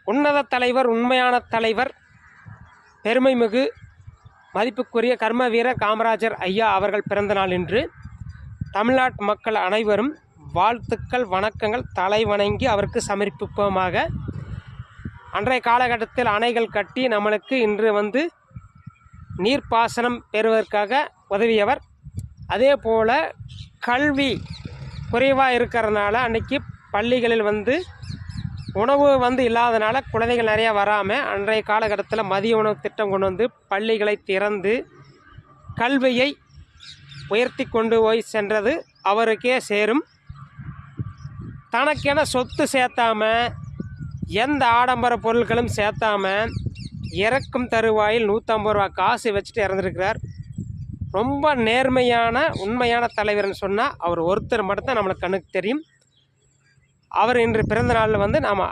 உன்னத தலைவர், உண்மையான தலைவர், பெருமைமிகு மதிப்புக்குரிய கர்ம வீரர் காமராஜர் ஐயா அவர்கள் பிறந்த நாள் இன்று. தமிழ்நாட்டு மக்கள் அனைவரும் வாழ்த்துக்கள், வணக்கங்கள், தலை வணங்கி அவருக்கு சமர்ப்பிப்போமாக. அன்றைய காலகட்டத்தில் அணைகள் கட்டி நம்மளுக்கு இன்று நீர்ப்பாசனம் பெறுவதற்காக உதவியவர். அதே போல் கல்வி குறைவாக இருக்கிறதுனால அன்றைக்கி பள்ளிகளில் உணவு இல்லாதனால குழந்தைகள் நிறையா வராமல் அன்றைய காலகட்டத்தில் மதிய உணவு திட்டம் கொண்டு பள்ளிகளை திறந்து கல்வியை உயர்த்தி கொண்டு போய் சென்றது அவருக்கே சேரும். தனக்கென சொத்து சேர்த்தாம, எந்த ஆடம்பர பொருட்களும் சேர்த்தாம, இறக்கும் தருவாயில் 150 ரூபா காசு வச்சுட்டு இறந்துருக்கிறார். ரொம்ப நேர்மையான உண்மையான தலைவர்னு சொன்னால் அவர் ஒருத்தர் மட்டும்தான் நம்மளுக்கு கண்ணுக்கு தெரியும். அவர் இன்று பிறந்த நாளில் நாம்